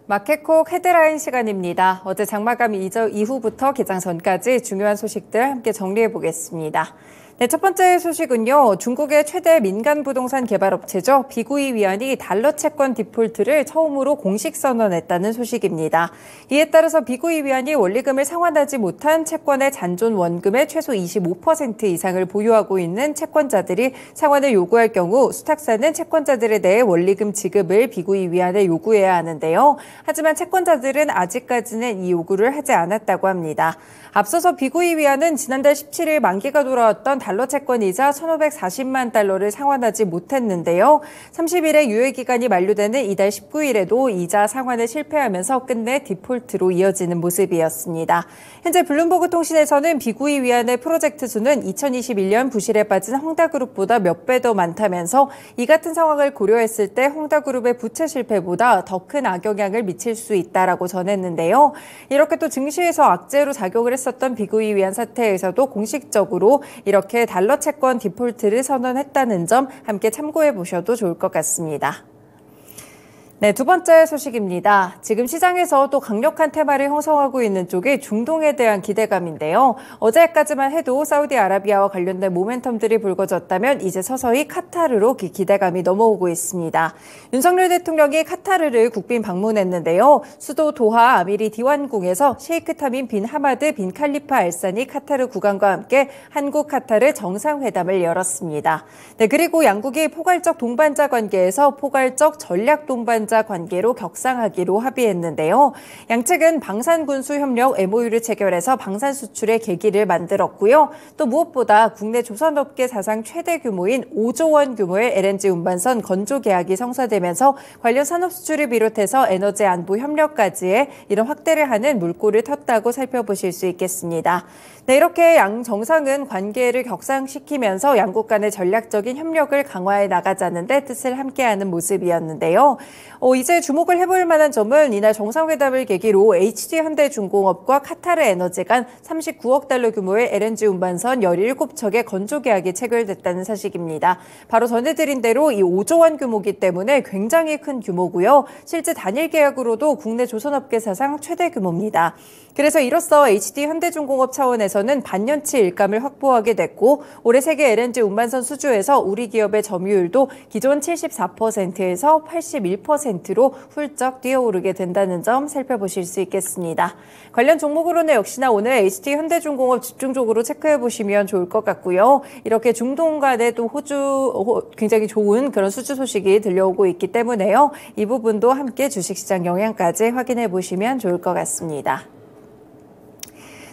마켓콕 헤드라인 시간입니다. 어제 장마감 이후부터 개장 전까지 중요한 소식들 함께 정리해 보겠습니다. 네, 첫 번째 소식은요. 중국의 최대 민간 부동산 개발업체죠. 비구이 위안이 달러 채권 디폴트를 처음으로 공식 선언했다는 소식입니다. 이에 따라서 비구이 위안이 원리금을 상환하지 못한 채권의 잔존 원금의 최소 25% 이상을 보유하고 있는 채권자들이 상환을 요구할 경우 수탁사는 채권자들에 대해 원리금 지급을 비구이 위안에 요구해야 하는데요. 하지만 채권자들은 아직까지는 이 요구를 하지 않았다고 합니다. 앞서서 비구이 위안은 지난달 17일 만기가 돌아왔던 달러 채권이자 1,540만 달러를 상환하지 못했는데요. 30일에 유예기간이 만료되는 이달 19일에도 이자 상환에 실패하면서 끝내 디폴트로 이어지는 모습이었습니다. 현재 블룸버그 통신에서는 비구이 위안의 프로젝트 수는 2021년 부실에 빠진 헝다그룹보다 몇 배 더 많다면서 이 같은 상황을 고려했을 때 헝다그룹의 부채 실패보다 더 큰 악영향을 미칠 수 있다라고 전했는데요. 이렇게 또 증시에서 악재로 작용을 했었던 비구이 위안 사태에서도 공식적으로 이렇게 달러 채권 디폴트를 선언했다는 점 함께 참고해 보셔도 좋을 것 같습니다. 네, 두 번째 소식입니다. 지금 시장에서 또 강력한 테마를 형성하고 있는 쪽이 중동에 대한 기대감인데요. 어제까지만 해도 사우디아라비아와 관련된 모멘텀들이 불거졌다면 이제 서서히 카타르로 기대감이 넘어오고 있습니다. 윤석열 대통령이 카타르를 국빈 방문했는데요. 수도 도하 아미리 디완궁에서 셰이크 타민 빈 하마드 빈 칼리파 알산이 카타르 국왕과 함께 한국 카타르 정상회담을 열었습니다. 네, 그리고 양국이 포괄적 동반자 관계에서 포괄적 전략 동반자 관계로 격상하기로 합의했는데요. 양측은 방산군수협력 MOU를 체결해서 방산 수출의 계기를 만들었고요. 또 무엇보다 국내 조선업계 사상 최대 규모인 5조 원 규모의 LNG 운반선 건조 계약이 성사되면서 관련 산업 수출을 비롯해서 에너지 안보 협력까지의 이런 확대를 하는 물꼬를 텄다고 살펴보실 수 있겠습니다. 네, 이렇게 양 정상은 관계를 격상시키면서 양국 간의 전략적인 협력을 강화해 나가자는 데 뜻을 함께하는 모습이었는데요. 이제 주목을 해볼 만한 점은 이날 정상회담을 계기로 HD현대중공업과 카타르에너지 간 39억 달러 규모의 LNG 운반선 17척의 건조 계약이 체결됐다는 사실입니다. 바로 전해드린 대로 이 5조 원 규모이기 때문에 굉장히 큰 규모고요. 실제 단일 계약으로도 국내 조선업계 사상 최대 규모입니다. 그래서 이로써 HD현대중공업 차원에서는 반년치 일감을 확보하게 됐고 올해 세계 LNG 운반선 수주에서 우리 기업의 점유율도 기존 74%에서 81%로 훌쩍 뛰어오르게 된다는 점 살펴보실 수 있겠습니다. 관련 종목으로는 역시나 오늘 HD현대중공업 집중적으로 체크해 보시면 좋을 것 같고요. 이렇게 중동 간에 또 굉장히 좋은 그런 수주 소식이 들려오고 있기 때문에요. 이 부분도 함께 주식시장 영향까지 확인해 보시면 좋을 것 같습니다.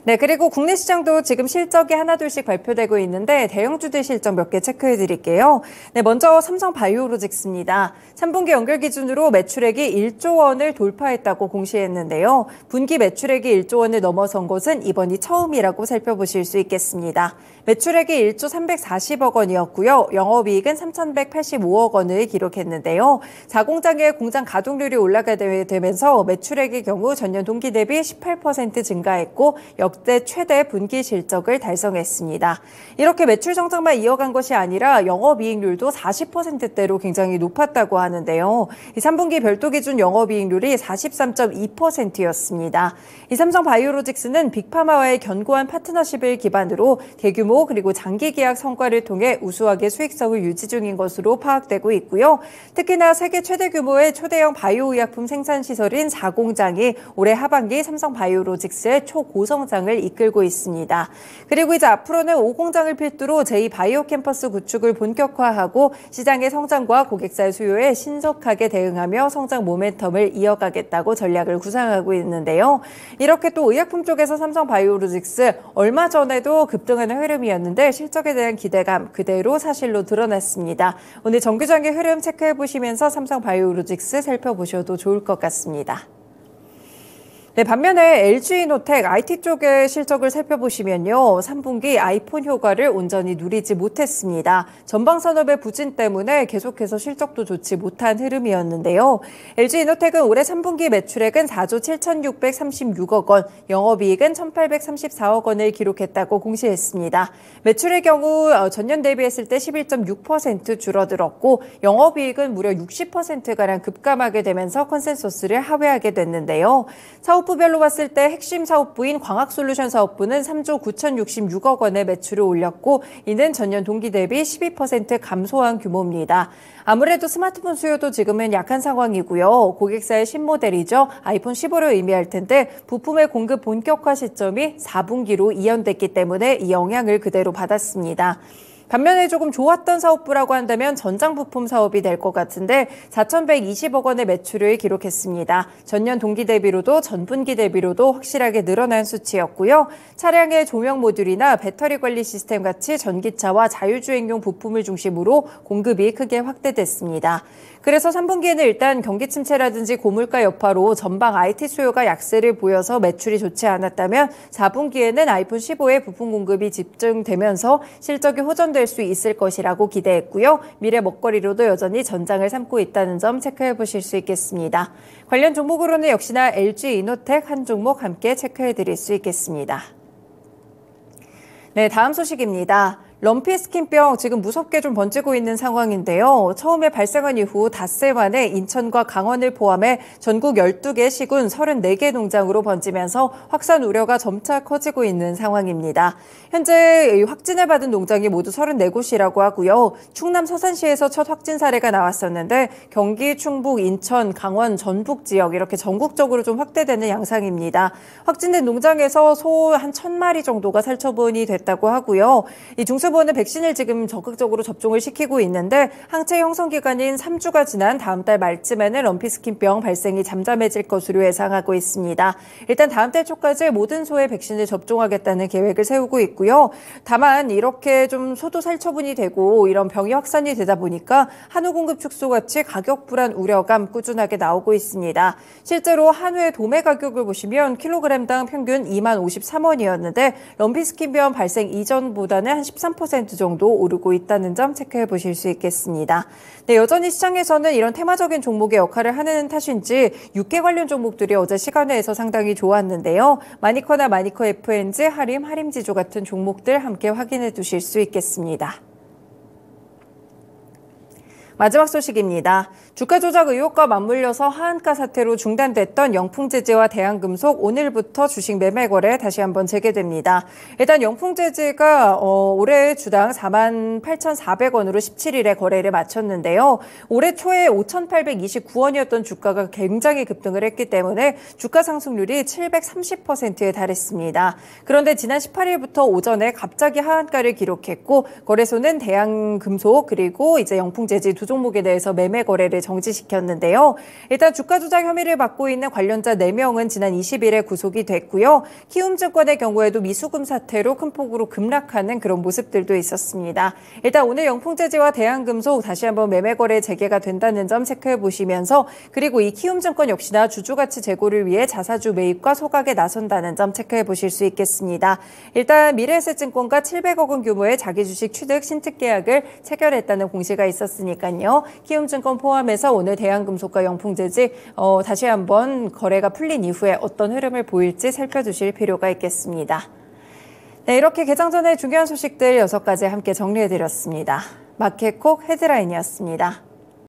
네, 그리고 국내 시장도 지금 실적이 하나둘씩 발표되고 있는데 대형주들 실적 몇 개 체크해 드릴게요. 네, 먼저 삼성바이오로직스입니다. 3분기 연결 기준으로 매출액이 1조 원을 돌파했다고 공시했는데요. 분기 매출액이 1조 원을 넘어선 것은 이번이 처음이라고 살펴보실 수 있겠습니다. 매출액이 1조 340억 원이었고요. 영업이익은 3,185억 원을 기록했는데요. 4공장의 공장 가동률이 올라가게 되면서 매출액의 경우 전년 동기 대비 18% 증가했고 역대 최대 분기 실적을 달성했습니다. 이렇게 매출 성장만 이어간 것이 아니라 영업이익률도 40%대로 굉장히 높았다고 하는데요. 이 3분기 별도 기준 영업이익률이 43.2%였습니다. 이 삼성바이오로직스는 빅파마와의 견고한 파트너십을 기반으로 대규모 그리고 장기 계약 성과를 통해 우수하게 수익성을 유지 중인 것으로 파악되고 있고요. 특히나 세계 최대 규모의 초대형 바이오 의약품 생산 시설인 4공장이 올해 하반기 삼성바이오로직스의 초고성장을 이끌고 있습니다. 그리고 이제 앞으로는 5공장을 필두로 제2바이오 캠퍼스 구축을 본격화하고 시장의 성장과 고객사의 수요에 신속하게 대응하며 성장 모멘텀을 이어가겠다고 전략을 구상하고 있는데요. 이렇게 또 의약품 쪽에서 삼성바이오로직스 얼마 전에도 급등하는 흐름이었는데 실적에 대한 기대감 그대로 사실로 드러났습니다. 오늘 정규장의 흐름 체크해 보시면서 삼성바이오로직스 살펴보셔도 좋을 것 같습니다. 네, 반면에 LG이노텍 IT 쪽의 실적을 살펴보시면요. 3분기 아이폰 효과를 온전히 누리지 못했습니다. 전방 산업의 부진 때문에 계속해서 실적도 좋지 못한 흐름이었는데요. LG이노텍은 올해 3분기 매출액은 4조 7,636억 원, 영업이익은 1,834억 원을 기록했다고 공시했습니다. 매출의 경우 전년 대비했을 때 11.6% 줄어들었고 영업이익은 무려 60%가량 급감하게 되면서 컨센서스를 하회하게 됐는데요. 사업부별로 봤을 때 핵심 사업부인 광학솔루션 사업부는 3조 9,066억 원의 매출을 올렸고 이는 전년 동기 대비 12% 감소한 규모입니다. 아무래도 스마트폰 수요도 지금은 약한 상황이고요. 고객사의 신모델이죠. 아이폰 15를 의미할 텐데 부품의 공급 본격화 시점이 4분기로 이연됐기 때문에 이 영향을 그대로 받았습니다. 반면에 조금 좋았던 사업부라고 한다면 전장 부품 사업이 될 것 같은데 4,120억 원의 매출을 기록했습니다. 전년 동기 대비로도 전분기 대비로도 확실하게 늘어난 수치였고요. 차량의 조명 모듈이나 배터리 관리 시스템 같이 전기차와 자율주행용 부품을 중심으로 공급이 크게 확대됐습니다. 그래서 3분기에는 일단 경기 침체라든지 고물가 여파로 전방 IT 수요가 약세를 보여서 매출이 좋지 않았다면 4분기에는 아이폰 15의 부품 공급이 집중되면서 실적이 호전될 수 있을 것이라고 기대했고요. 미래 먹거리로도 여전히 전장을 삼고 있다는 점 체크해 보실 수 있겠습니다. 관련 종목으로는 역시나 LG이노텍 한 종목 함께 체크해 드릴 수 있겠습니다. 네, 다음 소식입니다. 럼피스킨병 지금 무섭게 좀 번지고 있는 상황인데요. 처음에 발생한 이후 닷새 만에 인천과 강원을 포함해 전국 12개 시군 34개 농장으로 번지면서 확산 우려가 점차 커지고 있는 상황입니다. 현재 확진을 받은 농장이 모두 34곳이라고 하고요. 충남 서산시에서 첫 확진 사례가 나왔었는데 경기, 충북, 인천, 강원, 전북 지역 이렇게 전국적으로 좀 확대되는 양상입니다. 확진된 농장에서 소 한 1,000마리 정도가 살처분이 됐다고 하고요. 이 중수본은 백신을 지금 적극적으로 접종을 시키고 있는데 항체 형성 기간인 3주가 지난 다음 달 말쯤에는 럼피스킨병 발생이 잠잠해질 것으로 예상하고 있습니다. 일단 다음 달 초까지 모든 소에 백신을 접종하겠다는 계획을 세우고 있고요. 다만 이렇게 좀 소도 살처분이 되고 이런 병이 확산이 되다 보니까 한우 공급 축소 같이 가격 불안 우려감 꾸준하게 나오고 있습니다. 실제로 한우의 도매 가격을 보시면 킬로그램당 평균 20,053원이었는데 럼피스킨병 발생 이전보다는 한 13% 정도 오르고 있다는 점 체크해 보실 수 있겠습니다. 네, 여전히 시장에서는 이런 테마적인 종목의 역할을 하는 탓인지 육계 관련 종목들이 어제 시간외에서 상당히 좋았는데요. 마니커나 마니커 FNG, 하림, 하림지조 같은 종목들 함께 확인해 두실 수 있겠습니다. 마지막 소식입니다. 주가 조작 의혹과 맞물려서 하한가 사태로 중단됐던 영풍재재와 대한금속 오늘부터 주식 매매 거래 다시 한번 재개됩니다. 일단 영풍재재가 올해 주당 48,400원으로 17일에 거래를 마쳤는데요. 올해 초에 5,829원이었던 주가가 굉장히 급등을 했기 때문에 주가 상승률이 730%에 달했습니다. 그런데 지난 18일부터 오전에 갑자기 하한가를 기록했고 거래소는 대한금속 그리고 이제 영풍재재 두 종목에 대해서 매매 거래를 정지시켰는데요. 일단 주가 조작 혐의를 받고 있는 관련자 4명은 지난 20일에 구속이 됐고요. 키움증권의 경우에도 미수금 사태로 큰 폭으로 급락하는 그런 모습들도 있었습니다. 일단 오늘 영풍재재와 대한금속 다시 한번 매매 거래 재개가 된다는 점 체크해 보시면서 그리고 이 키움증권 역시나 주주가치 제고를 위해 자사주 매입과 소각에 나선다는 점 체크해 보실 수 있겠습니다. 일단 미래에셋증권과 700억 원 규모의 자기 주식 취득 신특 계약을 체결했다는 공시가 있었으니까요. 키움증권 포함해서 오늘 대한금속과 영풍재재 다시 한번 거래가 풀린 이후에 어떤 흐름을 보일지 살펴두실 필요가 있겠습니다. 네, 이렇게 개장 전에 중요한 소식들 6가지 함께 정리해드렸습니다. 마켓콕 헤드라인이었습니다.